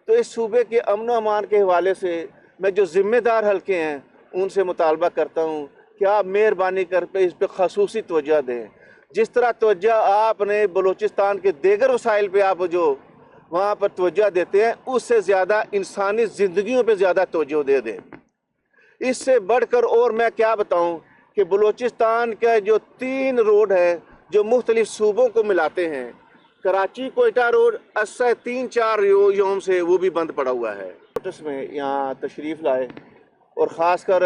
تو اس صوبے کے امن و امان کے حوالے سے میں جو ذمہ دار حلقے ہیں ان سے مطالبہ کرتا ہوں کہ آپ مہربانی کر کے اس پہ خصوصی توجہ دیں۔ جس طرح توجہ آپ نے بلوچستان کے دیگر وسائل پہ آپ جو وہاں پر توجہ دیتے ہیں، اس سے زیادہ انسانی زندگیوں پہ زیادہ توجہ دے دیں۔ اس سے بڑھ کر اور میں کیا بتاؤں کہ بلوچستان کا جو 3 روڈ ہے جو مختلف صوبوں کو ملاتے ہیں، کراچی کوئٹہ روڈ سے 3-4 یوم سے وہ بھی بند پڑا ہوا ہے۔ نوٹس میں یہاں تشریف لائے اور خاص کر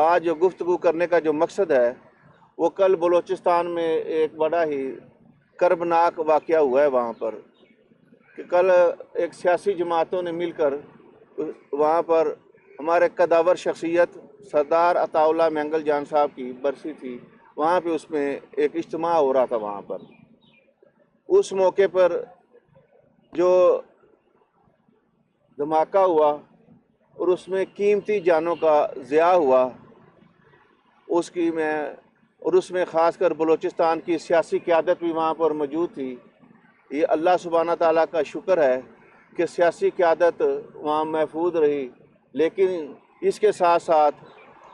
آج جو گفتگو کرنے کا جو مقصد ہے وہ کل بلوچستان میں ایک بڑا ہی کربناک واقعہ ہوا ہے وہاں پر، کہ کل ایک سیاسی جماعتوں نے مل کر وہاں پر ہمارے قداور شخصیت سردار عطا اللہ مینگل جان صاحب کی برسی تھی، وہاں پہ اس میں ایک اجتماع ہو رہا تھا۔ وہاں پر اس موقع پر جو دھماکہ ہوا اور اس میں قیمتی جانوں کا ضیاع ہوا، اس میں خاص کر بلوچستان کی سیاسی قیادت بھی وہاں پر موجود تھی۔ یہ اللہ سبحانہ تعالیٰ کا شکر ہے کہ سیاسی قیادت وہاں محفوظ رہی، لیکن اس کے ساتھ ساتھ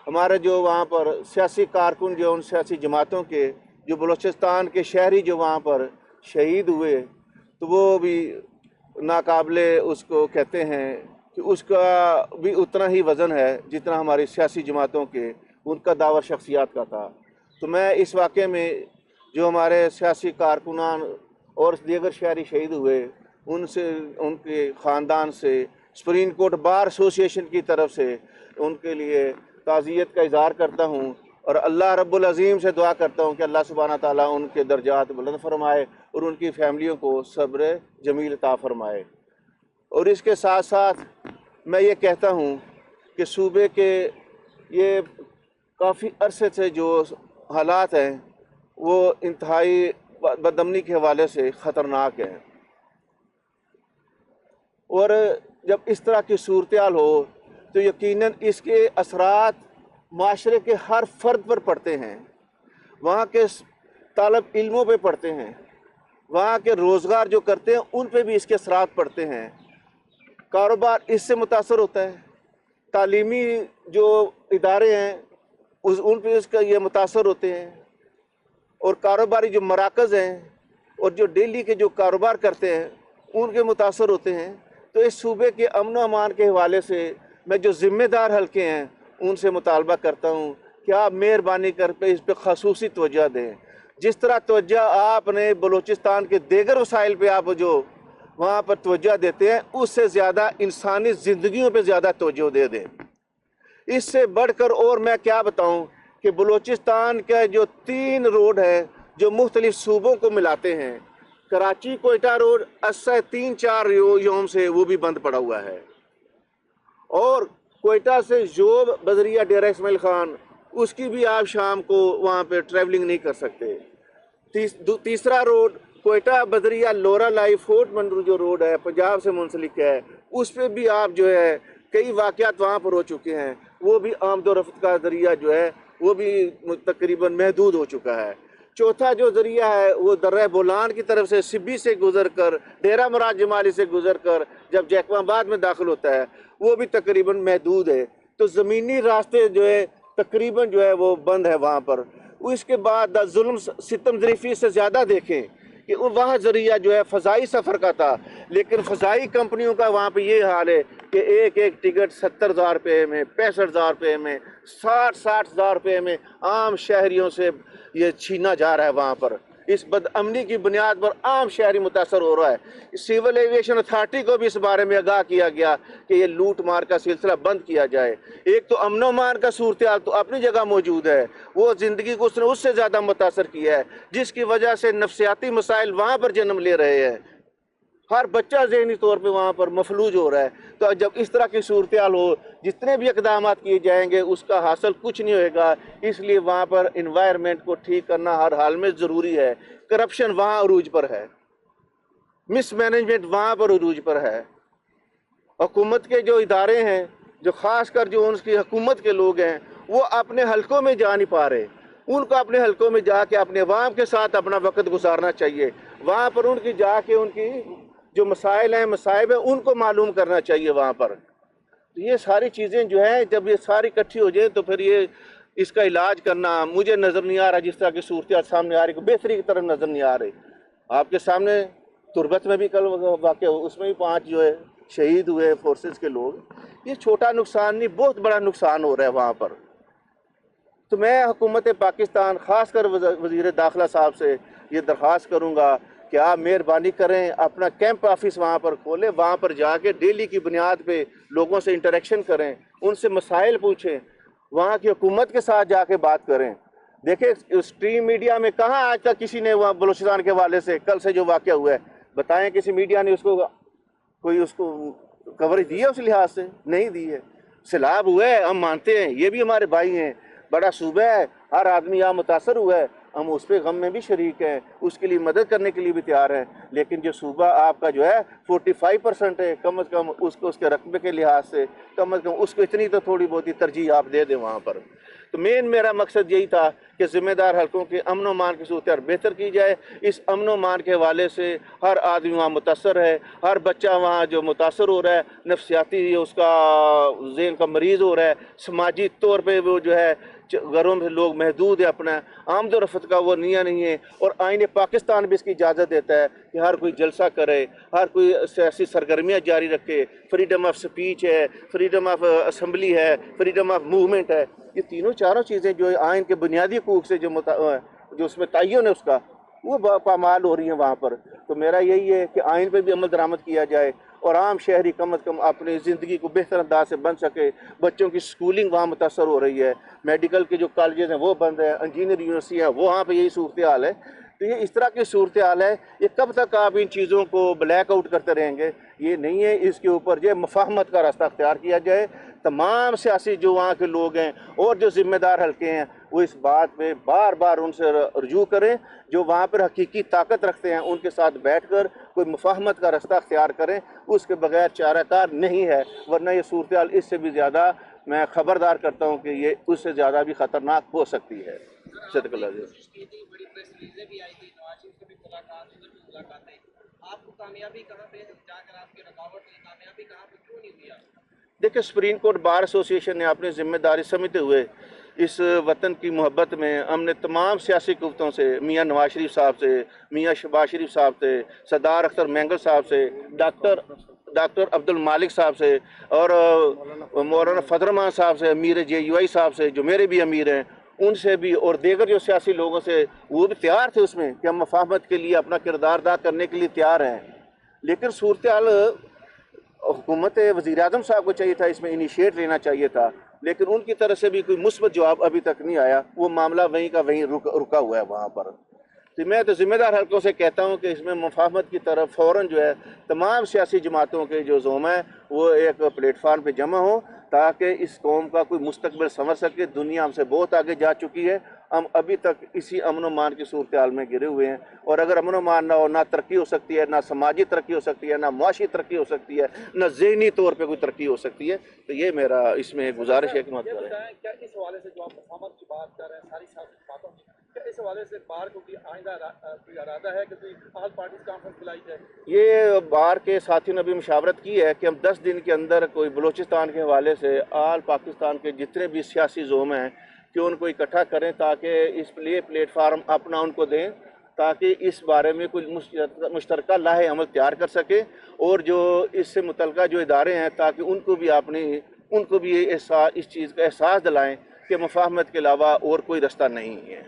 ہمارے جو وہاں پر سیاسی کارکن جو ان سیاسی جماعتوں کے جو بلوچستان کے شہری جو وہاں پر شہید ہوئے، تو وہ بھی ناقابل اس کو کہتے ہیں کہ اس کا بھی اتنا ہی وزن ہے جتنا ہماری سیاسی جماعتوں کے ان کا دعوی شخصیات کا تھا۔ تو میں اس واقعے میں جو ہمارے سیاسی کارکنان اور دیگر شہری شہید ہوئے ان کے خاندان سے سپریم کورٹ بار ایسوسی ایشن کی طرف سے ان کے لیے تعزیت کا اظہار کرتا ہوں، اور اللہ رب العظیم سے دعا کرتا ہوں کہ اللہ سبحانہ تعالیٰ ان کے درجات بلند فرمائے اور ان کی فیملیوں کو صبر جمیل عطا فرمائے۔ اور اس کے ساتھ ساتھ میں یہ کہتا ہوں کہ صوبے کے یہ کافی عرصے سے جو حالات ہیں وہ انتہائی بدامنی کے حوالے سے خطرناک ہیں، اور جب اس طرح کی صورتحال ہو تو یقیناً اس کے اثرات معاشرے کے ہر فرد پر پڑتے ہیں، وہاں کے طالب علموں پہ پڑتے ہیں، وہاں کے روزگار جو کرتے ہیں ان پہ بھی اس کے اثرات پڑتے ہیں، کاروبار اس سے متاثر ہوتا ہے، تعلیمی جو ادارے ہیں ان پہ اس کا یہ متاثر ہوتے ہیں، اور کاروباری جو مراکز ہیں اور جو ڈیلی کے جو کاروبار کرتے ہیں ان کے متاثر ہوتے ہیں۔ تو اس صوبے کے امن و امان کے حوالے سے میں جو ذمہ دار حلقے ہیں ان سے مطالبہ کرتا ہوں کہ آپ مہربانی کر کے اس پہ خصوصی توجہ دیں۔ جس طرح توجہ آپ نے بلوچستان کے دیگر وسائل پہ آپ جو وہاں پر توجہ دیتے ہیں، اس سے زیادہ انسانی زندگیوں پہ زیادہ توجہ دے دیں۔ اس سے بڑھ کر اور میں کیا بتاؤں کہ بلوچستان کا جو 3 روڈ ہے جو مختلف صوبوں کو ملاتے ہیں، کراچی کوئٹہ روڈ سے 3-4 یوم سے وہ بھی بند پڑا ہوا ہے، اور کوئٹہ سے جوب بذریعہ ڈیرہ اسماعیل خان اس کی بھی آپ شام کو وہاں پہ ٹریولنگ نہیں کر سکتے۔ تیسرا روڈ کوئٹہ بذریعہ لورا لائی فورٹ منڈر جو روڈ ہے پنجاب سے منسلک ہے، اس پہ بھی آپ جو ہے کئی واقعات وہاں پر ہو چکے ہیں، وہ بھی آمد و رفت کا ذریعہ جو ہے وہ بھی تقریباً محدود ہو چکا ہے۔ چوتھا جو ذریعہ ہے وہ درہ بولان کی طرف سے سبی سے گزر کر ڈیرہ مراد جمالی سے گزر کر جب جیکواں آباد میں داخل ہوتا ہے وہ بھی تقریباً محدود ہے۔ تو زمینی راستے جو ہے تقریباً جو ہے وہ بند ہے وہاں پر۔ اس کے بعد ظلم ستم ظریفی سے زیادہ دیکھیں کہ وہاں ذریعہ جو ہے فضائی سفر کا تھا، لیکن فضائی کمپنیوں کا وہاں پہ یہ حال ہے کہ ایک ٹکٹ 70,000 روپے میں، 65,000 روپے میں، 60,000 روپے میں عام شہریوں سے یہ چھینا جا رہا ہے۔ وہاں پر اس بدامنی کی بنیاد پر عام شہری متاثر ہو رہا ہے۔ سول ایویشن اتھارٹی کو بھی اس بارے میں آگاہ کیا گیا کہ یہ لوٹ مار کا سلسلہ بند کیا جائے۔ ایک تو امن و امان کا صورتحال تو اپنی جگہ موجود ہے، وہ زندگی کو اس نے اس سے زیادہ متاثر کیا ہے، جس کی وجہ سے نفسیاتی مسائل وہاں پر جنم لے رہے ہیں، ہر بچہ ذہنی طور پہ وہاں پر مفلوج ہو رہا ہے۔ تو جب اس طرح کی صورتحال ہو، جتنے بھی اقدامات کیے جائیں گے اس کا حاصل کچھ نہیں ہوئے گا، اس لیے وہاں پر انوائرمنٹ کو ٹھیک کرنا ہر حال میں ضروری ہے۔ کرپشن وہاں عروج پر ہے، مس مینجمنٹ وہاں پر عروج پر ہے۔ حکومت کے جو ادارے ہیں، جو خاص کر جو ان کی حکومت کے لوگ ہیں، وہ اپنے حلقوں میں جا نہیں پا رہے۔ ان کو اپنے حلقوں میں جا کے اپنے عوام کے ساتھ اپنا وقت گزارنا چاہیے، وہاں پر ان کی جا کے ان کی جو مسائل ہیں مصائب ہیں ان کو معلوم کرنا چاہیے وہاں پر. یہ ساری چیزیں جو ہیں جب یہ ساری اکٹھی ہو جائیں تو پھر یہ اس کا علاج کرنا مجھے نظر نہیں آ رہا. جس طرح کی صورتحال سامنے آ رہی ہے بہتری کی طرف نظر نہیں آ رہی. آپ کے سامنے تربت میں بھی کل واقع ہو, اس میں بھی 5 جو ہے شہید ہوئے فورسز کے لوگ. یہ چھوٹا نقصان نہیں, بہت بڑا نقصان ہو رہا ہے وہاں پر. تو میں حکومت پاکستان خاص کر وزیر داخلہ صاحب سے یہ درخواست کروں گا کہ آپ مہربانی کریں اپنا کیمپ آفس وہاں پر کھولیں, وہاں پر جا کے ڈیلی کی بنیاد پہ لوگوں سے انٹریکشن کریں, ان سے مسائل پوچھیں, وہاں کی حکومت کے ساتھ جا کے بات کریں. دیکھیں اسٹریم میڈیا میں کہاں آج تک کسی نے وہاں بلوچستان کے حوالے سے کل سے جو واقعہ ہوا ہے بتائیں, کسی میڈیا نے اس کو کوئی اس کو کوریج دی ہے؟ اس لحاظ سے نہیں دی ہے. سیلاب ہوا ہے, ہم مانتے ہیں, یہ بھی ہمارے بھائی ہیں, بڑا صوبہ ہے, ہر آدمی یہاں متاثر ہوا ہے, ہم اس پہ غم میں بھی شریک ہیں, اس کے لیے مدد کرنے کے لیے بھی تیار ہیں. لیکن جو صوبہ آپ کا جو ہے 45% ہے, کم از کم اس کو اس کے رقبے کے لحاظ سے کم از کم اس کو اتنی تو تھوڑی بہت ہی ترجیح آپ دے دیں وہاں پر. تو میرا مقصد یہی تھا کہ ذمہ دار حلقوں کے امن و امان کی صورتحال بہتر کی جائے. اس امن و امان کے حوالے سے ہر آدمی وہاں متاثر ہے, ہر بچہ وہاں جو متاثر ہو رہا ہے, نفسیاتی اس کا ذہن کا مریض ہو رہا ہے, سماجی طور پہ وہ جو ہے گھروں میں لوگ محدود ہے, اپنا آمد و رفت کا وہ نیا نہیں ہے. اور آئین پاکستان بھی اس کی اجازت دیتا ہے کہ ہر کوئی جلسہ کرے, ہر کوئی سیاسی سرگرمیاں جاری رکھے, فریڈم آف سپیچ ہے, فریڈم آف اسمبلی ہے, فریڈم آف موومنٹ ہے. یہ تینوں چاروں چیزیں جو آئین کے بنیادی حقوق سے جو اس میں تعین ہے اس کا, وہ پامال ہو رہی ہیں وہاں پر. تو میرا یہی ہے کہ آئین پہ بھی عمل درآمد کیا جائے اور عام شہری کم از کم اپنی زندگی کو بہتر انداز سے بن سکے. بچوں کی سکولنگ وہاں متاثر ہو رہی ہے, میڈیکل کے جو کالجز ہیں وہ بند ہیں, انجینئر یونیورسٹی ہیں وہاں پہ یہی صورتحال ہے. تو یہ اس طرح کی صورتحال ہے, یہ کب تک آپ ان چیزوں کو بلیک آؤٹ کرتے رہیں گے؟ یہ نہیں ہے. اس کے اوپر جو مفاہمت کا راستہ اختیار کیا جائے. تمام سیاسی جو وہاں کے لوگ ہیں اور جو ذمہ دار حلقے ہیں وہ اس بات پہ بار بار ان سے رجوع کریں, جو وہاں پر حقیقی طاقت رکھتے ہیں ان کے ساتھ بیٹھ کر کوئی مفاہمت کا راستہ اختیار کریں. اس کے بغیر چارہ کار نہیں ہے, ورنہ یہ صورتحال اس سے بھی زیادہ, میں خبردار کرتا ہوں کہ یہ اس سے زیادہ بھی خطرناک ہو سکتی ہے. صدق اللہ علیہ. دیکھیں سپریم کورٹ بار ایسوسی ایشن نے اپنی ذمہ داری سمجھتے ہوئے اس وطن کی محبت میں ہم نے تمام سیاسی قوتوں سے, میاں نواز شریف صاحب سے, میاں شہباز شریف صاحب سے, سردار اختر مینگل صاحب سے, ڈاکٹر عبد المالک صاحب سے اور مولانا فضل الرحمان صاحب سے, امیر JUI صاحب سے جو میرے بھی امیر ہیں, ان سے بھی, اور دیگر جو سیاسی لوگوں سے, وہ بھی تیار تھے اس میں کہ ہم مفاہمت کے لیے اپنا کردار ادا کرنے کے لیے تیار ہیں. لیکن صورتحال حکومت وزیر اعظم صاحب کو چاہیے تھا اس میں انیشیٹ لینا چاہیے تھا, لیکن ان کی طرف سے بھی کوئی مثبت جواب ابھی تک نہیں آیا. وہ معاملہ وہیں کا وہیں رکا ہوا ہے وہاں پر. تو میں تو ذمہ دار حلقوں سے کہتا ہوں کہ اس میں مفاہمت کی طرف فوراً جو ہے تمام سیاسی جماعتوں کے جو زوم ہیں وہ ایک پلیٹ فارم پہ جمع ہوں تاکہ اس قوم کا کوئی مستقبل سنور سکے. دنیا ہم سے بہت آگے جا چکی ہے, ہم ابھی تک اسی امن و امان کی صورتحال میں گرے ہوئے ہیں. اور اگر امن و امان نہ ہو, نہ ترقی ہو سکتی ہے, نہ سماجی ترقی ہو سکتی ہے, نہ معاشی ترقی ہو سکتی ہے, نہ ذہنی طور پہ کوئی ترقی ہو سکتی ہے. تو یہ میرا اس میں گزارش ہے کہ مت کریں. کیا اس حوالے سے جو آپ مفاہمت کی بات کر رہے ہیں, ساری باتوں کی, کیا اس حوالے سے بار کو بھی آئندہ کوئی ارادہ ہے کہ کوئی آل پارٹیز کانفرنس بلائی جائے؟ یہ بار کے ساتھیوں نے بھی مشاورت کی ہے کہ ہم 10 دن کے اندر کوئی بلوچستان کے حوالے سے آل پاکستان کے جتنے بھی سیاسی زوم ہیں کہ ان کو اکٹھا کریں تاکہ اس لیے پلیٹ فارم اپنا ان کو دیں تاکہ اس بارے میں کچھ مشترکہ لاہے عمل تیار کر سکے. اور جو اس سے متعلقہ جو ادارے ہیں تاکہ ان کو بھی اس چیز کا احساس دلائیں کہ مفاہمت کے علاوہ اور کوئی رستہ نہیں ہے.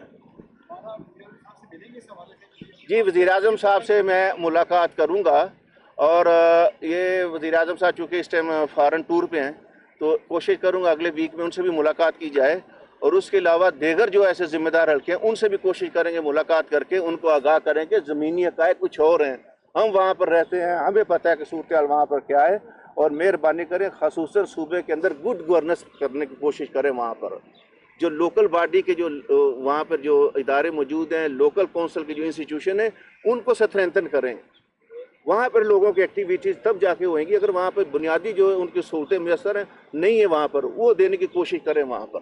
جی, وزیر اعظم صاحب سے میں ملاقات کروں گا, اور یہ وزیر اعظم صاحب چونکہ اس ٹائم فارن ٹور پہ ہیں تو کوشش کروں گا اگلے ویک میں ان سے بھی ملاقات کی جائے. اور اس کے علاوہ دیگر جو ایسے ذمہ دار حلقے ہیں ان سے بھی کوشش کریں گے ملاقات کر کے ان کو آگاہ کریں کہ زمینی حقائق کچھ اور ہیں. ہم وہاں پر رہتے ہیں, ہمیں پتہ ہے کہ صورتحال وہاں پر کیا ہے, اور مہربانی کریں خصوصاً صوبے کے اندر گڈ گورننس کرنے کی کوشش کریں. وہاں پر جو لوکل باڈی کے جو وہاں پر جو ادارے موجود ہیں, لوکل کونسل کے جو انسٹیٹیوشن ہیں, ان کو اسٹرینتھن کریں. وہاں پر لوگوں کی ایکٹیویٹیز تب جا کے ہوئیں گی اگر وہاں پر بنیادی جو ان کی سہولتیں میسر ہیں نہیں ہیں وہاں پر, وہ دینے کی کوشش کریں وہاں پر.